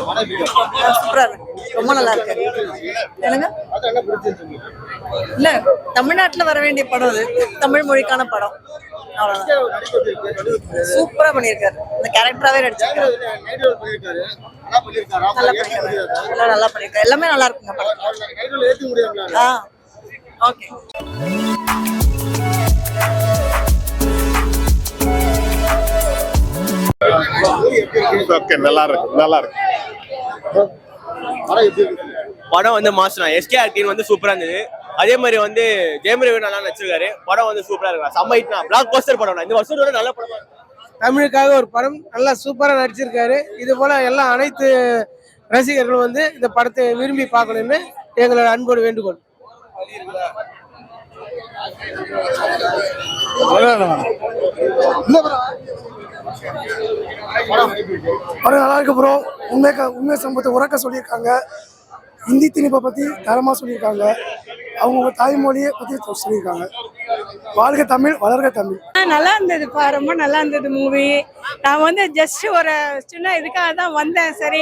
சூப்பரா இருக்கு, ரொம்ப நல்லா இருக்கு. என்னங்க இல்ல, தமிழ்நாட்டுல வர வேண்டிய படம் அது, தமிழ் மொழிக்கான படம். சூப்பரா பண்ணிருக்காரு, இந்த கேரக்டராவே நடிச்சிருக்காரு. நல்லா பண்ணிருக்காரு, எல்லாமே நல்லா இருக்குங்க படம். ஓகே. நல்லா இருக்கு. படம் வந்து மாஸ்டர் எஸ்கேஆர் டீம் வந்து சூப்பரா இருந்தது. அதே மாதிரி வந்து ஜெயம் ரவி நல்லா நடிச்சிருக்காரு. படம் வந்து சூப்பரா இருக்கு, செம்ம ஹிட். பிளாக் பஸ்டர் படம், இந்த வருஷத்தோட நல்ல படம். தமிழுக்காக ஒரு படம் நல்லா சூப்பரா நடிச்சிருக்காரு. இது போல எல்லா அனைத்து ரசிகர்களும் வந்து இந்த படத்தை விரும்பி பார்க்கணும்னு எங்களோட அன்போடு வேண்டுகோள். படம் நல்லா இருக்கு ப்ரோ. உண்மை சம்பவத்தை உறக்க சொல்லியிருக்காங்க. ஹிந்தி திணிப்பை பற்றி தரமாக சொல்லியிருக்காங்க. அவங்க தாய்மொழியை பற்றி சொல்லியிருக்காங்க. வாழ்க தமிழ், வளர்க தமிழ். நல்லா இருந்ததுப்பா, ரொம்ப நல்லா இருந்தது மூவி. நான் வந்து ஜஸ்ட் ஒரு சின்ன இதுக்காக தான் வந்தேன். சரி,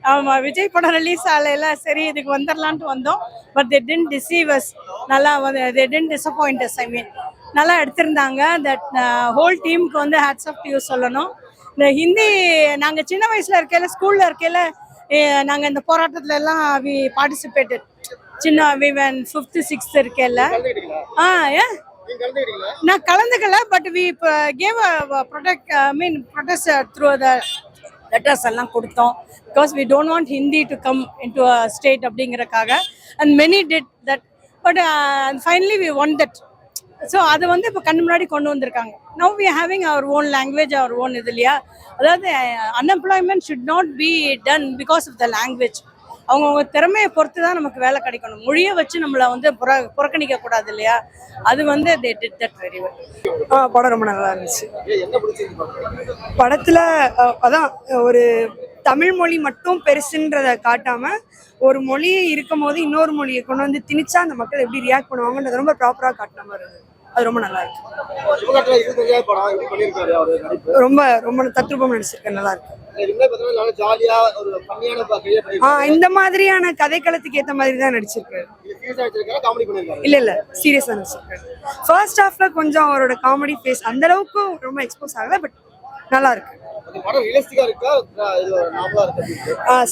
ஆமாம், விஜய் படம் ரிலீஸ் ஆகல, சரி இதுக்கு வந்துடலான்ட்டு வந்தோம். But they didn't deceive us. நல்லா வந்து they didn't disappoint us. I mean, நல்லா எடுத்திருந்தாங்க. தட் ஹோல் டீமுக்கு வந்து ஹேட்ஸ் ஆஃப் டு யூ சொல்லணும். இந்த ஹிந்தி நாங்கள் சின்ன வயசில் இருக்கையில், ஸ்கூலில் இருக்கையில் நாங்கள் இந்த போராட்டத்துல எல்லாம் வி பார்ட்டிசிபேட்டட். சின்ன விவன் 5th 6th இருக்கையில் நான் கலந்துக்கல. But we gave protest through the letters எல்லாம் கொடுத்தோம். Because we don't want Hindi to come in to a state அப்படிங்கிறக்காக. And many did that. But finally we won that. So அது வந்து இப்போ கண்ணு முன்னாடி கொண்டு வந்திருக்காங்க. Now we having our own language, our own இது இல்லையா. அதாவது unemployment should not be done because of the language. அவங்கவுங்க திறமையை பொறுத்து தான் நமக்கு வேலை கிடைக்கணும். மொழியை வச்சு நம்மளை வந்து புறக்கணிக்க கூடாது இல்லையா. அது வந்து they did that very well. படம் ரொம்ப நல்லா இருந்துச்சு. படத்துல அதான் ஒரு தமிழ் மொழி மட்டும் பெருசுன்றதை காட்டாம, ஒரு மொழி இருக்கும் போது இன்னொரு மொழியை கொண்டு வந்து திணிச்சா அந்த மக்கள் எப்படி ரியாக்ட் பண்ணுவாங்கன்றது ரொம்ப ப்ராப்பரா காட்டின மாதிரி இருந்தது. அது ரொம்ப நல்லா இருக்கு. ரொம்ப ரொம்ப தத்ரூபம் நடிச்சிருக்கேன், நல்லா இருக்கு. இந்த மாதிரியான கதைக்களத்துக்கு ஏற்ற மாதிரி தான் நடிச்சிருக்காரு. இல்ல சீரியஸா நடிச்சிருக்காரு. ஃபர்ஸ்ட் ஹாஃப்ல கொஞ்சம் அவரோட காமெடி ஃபேஸ் அந்த அளவுக்கு ரொம்ப எக்ஸ்போஸ் ஆகல. பட் நல்லா இருக்கு.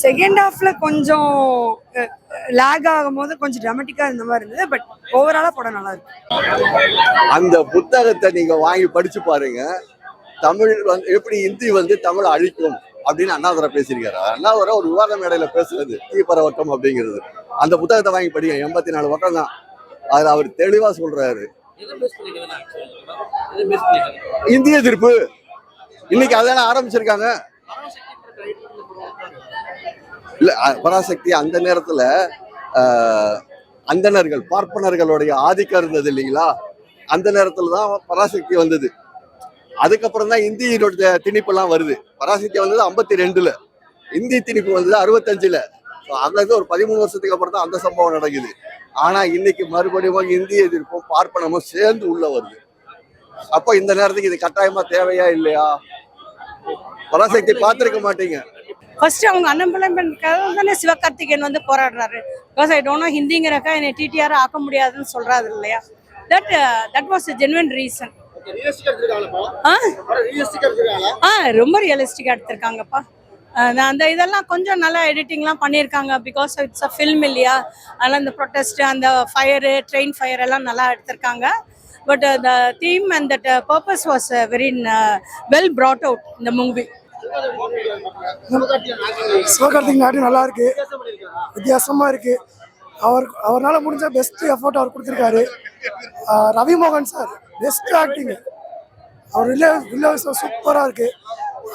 செகண்ட் ஹாஃப்ல கொஞ்சம் லேக் ஆகும் போது கொஞ்சம் டிராமட்டிக்கா இருந்த மாதிரி இருந்தது. பட் ஓவராலா படம் நல்லா இருக்கு. அந்த புத்தகத்தை நீங்க வாங்கி படிச்சு பாருங்க. தமிழ் வந்து எப்படி ஹிந்தி வந்து தமிழை அழிக்கும் அப்படின்னு அண்ணாதுரை பேசியிருக்காரு. அண்ணாதுரை ஒரு விவாத மேடையில பேசுறது தீபரவட்டம் அப்படிங்கிறது. அந்த புத்தகத்தை வாங்கி படிங்க, 84 பக்கம் தான். அதுல அவர் தெளிவா சொல்றாரு. இந்திய எதிர்ப்பு இன்னைக்கு அதான ஆரம்பிச்சிருக்காங்க. இல்ல பராசக்தி அந்த நேரத்துல அந்தணர்கள் பார்ப்பனர்களுடைய ஆதிக்கம் இருந்தது இல்லைங்களா. அந்த நேரத்துலதான் பராசக்தி வந்தது. அதுக்கப்புறம் தான் இந்தியோட திணிப்பெல்லாம் வருது. பராசக்தி வந்தது 52ல, இந்தி திணிப்பு வந்தது 65ல. அதுல ஒரு 13 வருஷத்துக்கு அப்புறம் தான் அந்த சம்பவம் நடக்குது. ஆனா இன்னைக்கு மறுபடியும் இந்திய எதிர்ப்பும் பார்ப்பனமும் சேர்ந்து உள்ள வருது. அப்ப இந்த நேரத்துக்கு இது கட்டாயமா தேவையா இல்லையா? பராசக்தி பார்த்திருக்க மாட்டீங்க. ஃபர்ஸ்ட் அவங்க அன்எம்ப்ளாய்மெண்ட்காக தானே சிவகார்த்திகேயன் வந்து போராடுறாரு. பிகாஸ் ஐ டோன்ட் நோ ஹிந்திங்கிறக்கா என்னை டிடிஆர் ஆக்க முடியாதுன்னு சொல்றாரு இல்லையா. That was a genuine reason. ரொம்ப ரியலிஸ்டிக்கா எடுத்திருக்காங்கப்பா. அந்த இதெல்லாம் கொஞ்சம் நல்லா எடிட்டிங்லாம் பண்ணியிருக்காங்க. பிகாஸ் இட்ஸ் அ ஃபில்ம் இல்லையா. அதனால் அந்த ப்ரொட்டஸ்ட், அந்த ஃபயரு, ட்ரெயின் ஃபயர் எல்லாம் நல்லா எடுத்திருக்காங்க. But the theme and that purpose was very well brought out in the movie. Sivakarthik நாட்டு நல்லா இருக்கு, வித்தியாசமா இருக்கு. அவரால் முடிஞ்ச பெஸ்ட் எஃபோர்ட் அவர் கொடுத்துருக்காரு. ரவி மோகன் சார் பெஸ்ட் ஆக்டிங். அவர் வில்ல சூப்பராக இருக்கு.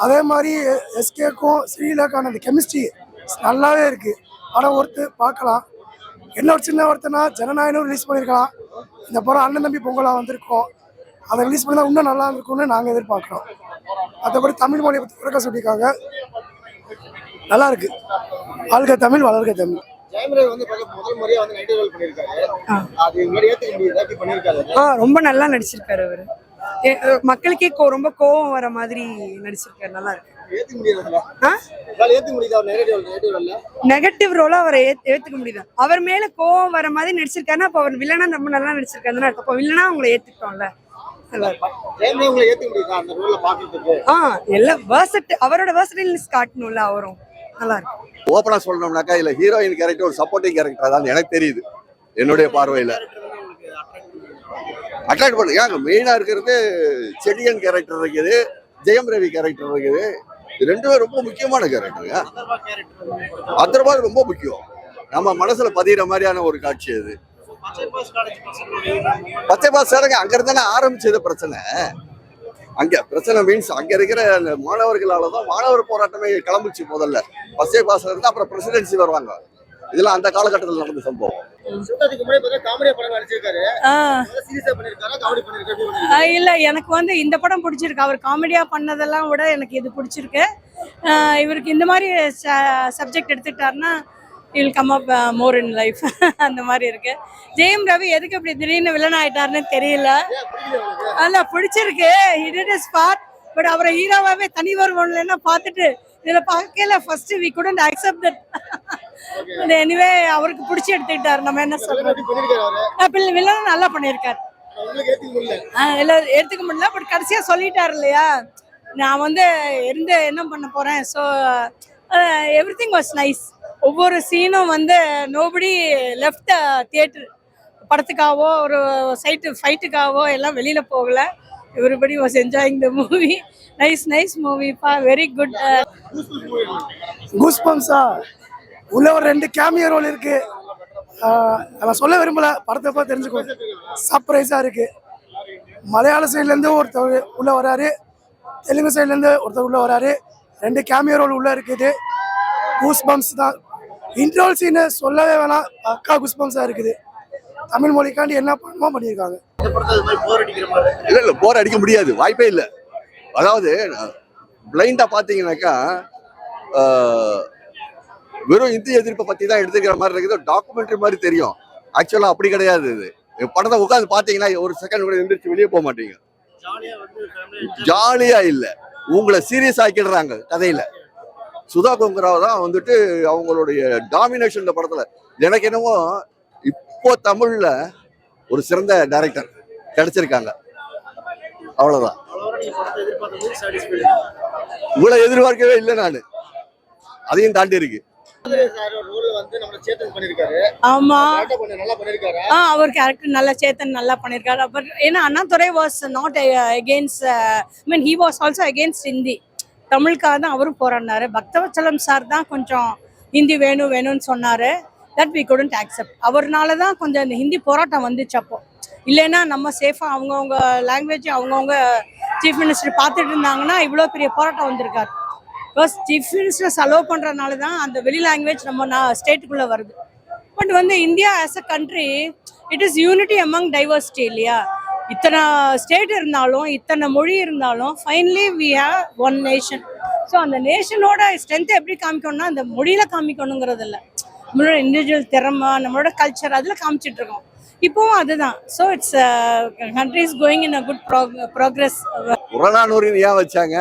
அதே மாதிரி எஸ்கேக்கும் ஸ்ரீலக்கான அந்த கெமிஸ்ட்ரி நல்லாவே இருக்கு. படம் ஒருத்து பார்க்கலாம். என்ன ஒரு சின்ன ஒருத்தனா ஜனநாயகம் ரிலீஸ் பண்ணியிருக்கலாம். இந்த படம் அண்ணன் தம்பி பொங்கலா வந்திருக்கோம். அதை ரிலீஸ் பண்ணா இன்னும் நல்லா இருக்கும்னு நாங்கள் எதிர்பார்க்குறோம். மற்றபடி தமிழ் மொழியை பற்றி உறக்க சொல்லியிருக்காங்க, நல்லா இருக்கு. வாழ்க தமிழ், வளர்க தமிழ். ரொம்ப நல்லா நடிச்சிருக்காரு அவரு. மக்களுக்கே ரொம்ப கோவம் வர மாதிரி நடிச்சிருக்காரு, நல்லா இருக்கு. நெகட்டிவ் ரோலா அவரை ஏத்துக்க முடியுது. அவர் மேல கோவம் வர மாதிரி நடிச்சிருக்காருன்னா அப்ப அவர் வில்லனா ரொம்ப நல்லா நடிச்சிருக்காருன்னு அப்ப வில்லனா அவங்களை ஏத்துக்கிட்டோம்ல. எல்லாம் அவரோட வெர்சடைல்னஸ் காட்டணும்ல, அவரும் நல்லா இருக்கும். ஓப்பனா சொல்லணும்னாக்கா இல்ல ஹீரோயின் கேரக்டர் ஒரு சப்போர்ட்டிங் கேரக்டர் தான் எனக்கு தெரியுது. என்னுடைய பார்வையில அட்ராக்ட் பண்ணு ஏங்க மெயினா இருக்கிறது செடியன் கேரக்டர் இருக்குது, ஜெயம் ரவி கேரக்டர் இருக்குது. இது ரெண்டுமே ரொம்ப முக்கியமான கேரக்டருங்க. அதர்வா ரொம்ப முக்கியம், நம்ம மனசுல பதிகிற மாதிரியான ஒரு காட்சி அது. பச்சை பாஸ் அங்க இருந்தானே ஆரம்பிச்சது பிரச்சனை. அங்க பிரச்சனை மீன்ஸ் அங்க இருக்கிற மாணவர்களாலதான் மாணவர் போராட்டமே கிளம்பிச்சு. முதல்ல பச்சை பாஸ் இருந்து அப்புறம் பிரசிடென்சி வருவாங்க. இதெல்லாம் அந்த காலகட்டத்தில் நடந்த சம்பவம். இல்ல எனக்கு வந்து இந்த படம் பிடிச்சிருக்கு. அவர் காமெடியா பண்ணதெல்லாம் விட எனக்கு இது பிடிச்சிருக்கு. இவருக்கு இந்த மாதிரி சப்ஜெக்ட் எடுத்துக்கிட்டாருன்னா he'll come up more in life அந்த மாதிரி இருக்கு. ஜெயம் ரவி எதுக்கு இப்படி திடீர்னு வில்லன் ஆயிட்டாருன்னு தெரியல. அல்ல பிடிச்சிருக்கு, he did his part. But அவரை ஹீரோவாவே தனி வருவோம்ல பார்த்துட்டு இதுல பார்க்கல first we couldn't accept that. Anyway அவருக்கு பிடிச்சி எடுத்துக்கிட்டாரு, நம்ம என்ன சொல்றோம். வில்லன் நல்லா பண்ணியிருக்காரு, எல்லாரும் ஏத்துக்க முடியல. பட் கடைசியா சொல்லிட்டாரு இல்லையா, நான் வந்து இருந்து என்ன பண்ண போறேன். So everything was nice. ஒவ்வொரு சீனும் வந்து நோபடி லெஃப்ட் தியேட்டர் படத்துக்காகவோ ஒரு ஃபைட்டுக்காகவோ எல்லாம் வெளியில போகல. Everybody was enjoying the movie. Nice மூவிப்பா, வெரி குட். கூஸ்பம்ஸா உள்ள ஒரு 2 கேமியோ ரோல் இருக்கு. நான் சொல்ல விரும்பல, படத்தை பார்த்து தெரிஞ்சுக்கோ. சர்ப்ரைஸா இருக்கு. மலையாள சைட்ல இருந்து ஒருத்தர் உள்ள வராரு, தெலுங்கு சைட்ல இருந்து ஒருத்தர் உள்ள வராரு. 2 கேமியோ ரோல் உள்ள இருக்குது. கூஸ்பம்ஸ் தான். இன்ட்ரோல் சீனை சொல்லவே வேணாம், அக்கா கூஸ்பம்ஸா இருக்குது. தமிழ் மொழிக்காண்டி என்ன பண்ணுமோ பண்ணியிருக்காங்க. இல்ல போர் அடிக்க முடியாது, வாய்ப்பே இல்லை. அதாவது பிளைண்டா பாத்தீங்கன்னாக்கா வெறும் இந்திய எதிர்ப்பை பத்தி தான் எடுத்துக்கிற மாதிரி இருக்குது. டாக்குமெண்ட்ரி மாதிரி தெரியும், ஆக்சுவலா அப்படி கிடையாது. இது படத்தை உட்காந்து பாத்தீங்கன்னா ஒரு செகண்ட் கூட எந்திரிச்சு வெளியே போக மாட்டீங்க. ஜாலியா இல்ல, உங்களை சீரியஸ் ஆக்கிடுறாங்க கதையில. சுதா கொங்கராவ் தான் வந்துட்டு அவங்களுடைய டாமினேஷன் இந்த படத்துல. எனக்கு என்னவோ இப்போ தமிழ்ல ஒரு சிறந்த டைரக்டர் கிடைச்சிருக்காங்க, அவ்வளவுதான். உங்களை எதிர்பார்க்கவே இல்லை நானு, அதையும் தாண்டி இருக்கு. ஆமா, அவர் கேரக்டர் நல்லா சேத்தன் நல்லா பண்ணிருக்காரு. பட் ஏன்னா Annadurai was not against, I mean he was also against Hindi. தமிழுக்காக தான் அவரும் போராடினாரு. பக்தவச்சலம் சார் தான் கொஞ்சம் ஹிந்தி வேணும்னு சொன்னாரு. That we couldn't accept. அவர்னால தான் கொஞ்சம் இந்த ஹிந்தி போராட்டம் வந்துச்சு. அப்போ இல்லைன்னா நம்ம சேஃபாக அவங்கவுங்க லாங்குவேஜ் அவங்கவுங்க சீஃப் மினிஸ்டர் பார்த்துட்டு இருந்தாங்கன்னா இவ்வளோ பெரிய போராட்டம் வந்திருக்காரு. பிகாஸ் சீஃப் மினிஸ்டர்ஸ் அலோவ் பண்ணுறதுனால தான் அந்த வெளி லாங்குவேஜ் நம்ம ஸ்டேட்டுக்குள்ளே வருது. பட் வந்து India as a country it is unity among diversity இல்லையா. இத்தனை ஸ்டேட் இருந்தாலும் இத்தனை மொழி இருந்தாலும் finally we have one nation. So அந்த நேஷனோட ஸ்ட்ரென்த்தை எப்படி காமிக்கணும்னா அந்த மொழியில காமிக்கணுங்கிறது இல்லை, நம்மளோட இண்டிவிஜுவல் திறமை நம்மளோட கல்ச்சர் அதில் காமிச்சிட்டு இருக்கோம். இப்போவும் அதுதான். So it's country is going in a good progress. புறநானூரின் ஏன் வச்சாங்க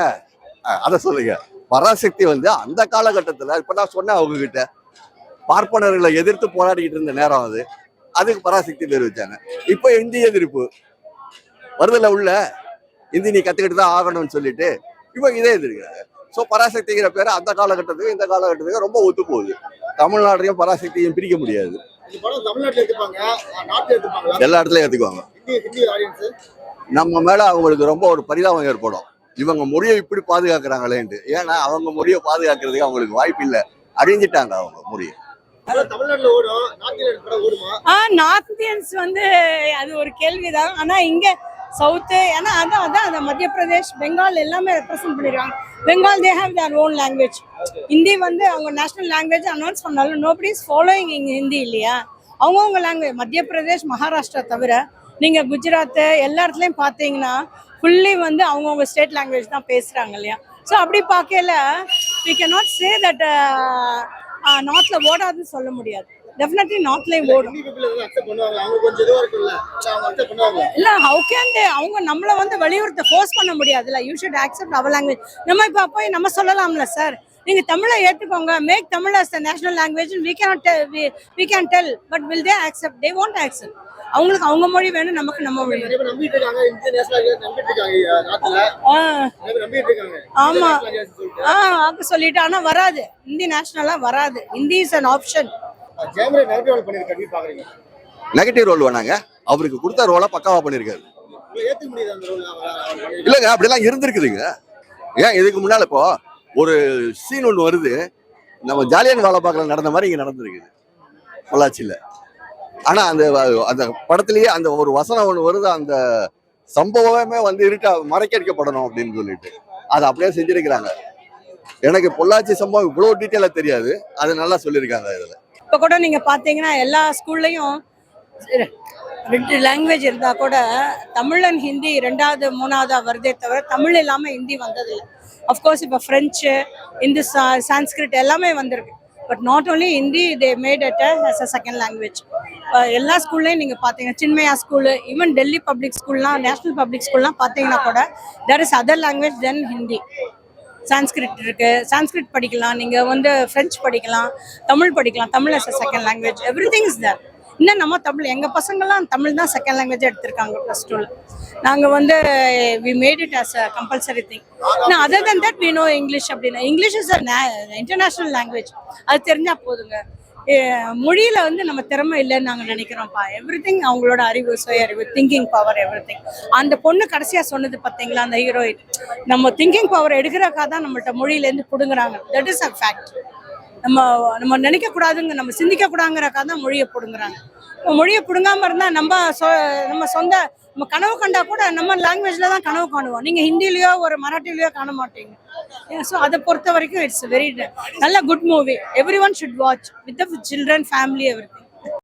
அதை சொல்லுங்க. பராசக்தி வந்து அந்த காலகட்டத்தில் இப்போ நான் சொன்னேன் அவங்க கிட்ட பார்ப்பனர்களை எதிர்த்து போராடிக்கிட்டு இருந்த நேரம் அது, அதுக்கு பராசக்தி பேர் வச்சாங்க. இப்போ இந்தி எதிர்ப்பு வருதுல உள்ள இந்தி நீ கத்துக்கிட்டு தான் ஆகணும்னு சொல்லிட்டு இப்போ இதே எதிர்க்கிறாங்க. ஸோ பராசக்திங்கிற பேரை அந்த காலகட்டத்துக்கு இந்த காலகட்டத்துக்கு ரொம்ப ஒத்து போகுது. தமிழ்நாட்டையும் பராசக்தியும் பிரிக்க முடியாது. எல்லா இடத்துலயும் ஏத்துக்குவாங்க. நம்ம மேல அவங்களுக்கு ரொம்ப ஒரு பரிதாபம் ஏற்படும், இவங்க மொழியை இப்படி பாதுகாக்கிறாங்களேன்ட்டு. ஏன்னா அவங்க மொழியை பாதுகாக்கிறதுக்கு அவங்களுக்கு வாய்ப்பு இல்லை, அறிஞ்சிட்டாங்க அவங்க மொழியை. நார்த் இந்தியன்ஸ் வந்து அது ஒரு கேள்விதான். ஆனா இங்க சவுத்து, ஏன்னா அதான் அந்த மத்திய பிரதேஷ் பெங்கால் எல்லாமே ரெப்ரசென்ட் பண்ணிருக்காங்க. Bengal they have their own language. Hindi வந்து அவங்க நேஷனல் லாங்குவேஜ் அனௌன்ஸ் பண்ணாலும் நோபடி இஸ் ஃபாலோயிங் ஹிந்தி இல்லையா. அவங்கவுங்க லாங்குவேஜ் மத்திய பிரதேஷ் மகாராஷ்டிரா தவிர நீங்க குஜராத் எல்லா இடத்துலையும் பார்த்தீங்கன்னா ஃபுல்லி வந்து அவங்கவுங்க ஸ்டேட் லாங்குவேஜ் தான் பேசுறாங்க இல்லையா. ஸோ அப்படி பார்க்கல we cannot say that நார்த்ல ஓடாதுன்னு சொல்ல முடியாது. டெஃபினெட்லி நார்த்லேயும் ஓடும். இல்ல ஹவு கேன் தே, அவங்க நம்மள வந்து வெளியூர்த்த ஃபோர்ஸ் பண்ண முடியாதுல்ல. You should accept our language. நம்ம இப்போ போய் நம்ம சொல்லலாம்ல சார், நீங்க தமிழை ஏற்றுக்கோங்க, make Tamil as the national language, we can tell, but will they accept? They won't accept. அவங்களுக்கு அவங்க மொழி வேணும், நமக்கு நம்ம மொழி ஆமா ஆக்க சொல்லிட்டு. ஆனா வராது, இந்தி நேஷனலா வராது. Hindi is an option. Negative role வேணாங்க, அவருக்கு கொடுத்த ரோலை பக்காவா பண்ணிருக்காரு. இல்லங்க அப்படிலாம் இருந்திருக்குதுங்க. ஏன் இதுக்கு முன்னால இப்போ ஒரு சீன் ஒன்று வருது, நம்ம ஜாலியன் வாலாபாக்கில் நடந்த மாதிரி இங்க நடந்திருக்குது பொள்ளாச்சியில. ஆனா அந்த அந்த படத்திலேயே அந்த ஒரு வசனம் ஒன்று வருது, அந்த சம்பவமே வந்து இருட்டா மறைக்கடிக்கப்படணும் அப்படின்னு சொல்லிட்டு அதை அப்படியே செஞ்சிருக்கிறாங்க. எனக்கு பொள்ளாச்சி சம்பவம் இவ்வளவு டீட்டெயிலா தெரியாது, அது நல்லா சொல்லியிருக்காங்க இதுல. இப்போ கூட நீங்க பாத்தீங்கன்னா எல்லா ஸ்கூல்லையும் 2 லாங்குவேஜ் இருந்தா கூட தமிழ் அண்ட் ஹிந்தி 2வது 3வதா வருதே தவிர தமிழ் இல்லாம ஹிந்தி வந்ததில்லை. அஃப்கோர்ஸ் இப்போ ஃப்ரெஞ்சு, இந்த சான்ஸ்கிரிட் எல்லாமே வந்திருக்கு. But not only Hindi, they made it as a second language. எல்லா ஸ்கூல்லையும் நீங்கள் பார்த்தீங்கன்னா Chinmaya school, even Delhi public ஸ்கூல்லாம், நேஷனல் பப்ளிக் ஸ்கூல்லாம் பார்த்தீங்கன்னா கூட there is other language then Hindi. Sanskrit இருக்கு, சான்ஸ்கிரிட் படிக்கலாம், நீங்கள் வந்து ஃப்ரெஞ்ச் படிக்கலாம், தமிழ் படிக்கலாம். Tamil as a second language, everything is there. இன்னும் நம்ம தமிழ், எங்கள் பசங்கள்லாம் தமிழ் தான் செகண்ட் லாங்குவேஜ் எடுத்திருக்காங்க +2ல. நாங்கள் வந்து we made it as a compulsory thing. ஆனால் other than that we know English. அப்படின்னா இங்கிலீஷ் இஸ் இன்டர்நேஷ்னல் லாங்குவேஜ், அது தெரிஞ்சால் போதுங்க. மொழியில் வந்து நம்ம திறமை இல்லைன்னு நாங்கள் நினைக்கிறோம்ப்பா. எவ்ரிதிங் அவங்களோட அறிவு, சுய அறிவு, திங்கிங் பவர், எவ்ரிதிங். அந்த பொண்ணு கடைசியாக சொன்னது பார்த்தீங்களா, அந்த ஹீரோயின், நம்ம திங்கிங் பவர் எடுக்கிறக்காக தான் நம்மள்ட்ட மொழியிலேருந்து பிடுங்குறாங்க. That is a fact. நம்ம நினைக்க கூடாதுங்க, நம்ம சிந்திக்க கூடாதுங்கிறக்காக தான் மொழியை பிடுங்குறாங்க. மொழியை பிடுங்காம இருந்தா நம்ம சொந்த நம்ம கனவு கண்டா கூட நம்ம லாங்குவேஜ்ல தான் கனவு காணுவோம். நீங்க ஹிந்திலயோ ஒரு மராட்டிலயோ காண மாட்டீங்க. ஸோ அதை பொறுத்த வரைக்கும் இட்ஸ் வெரி நல்ல good movie. Every one should watch with the children, family, every.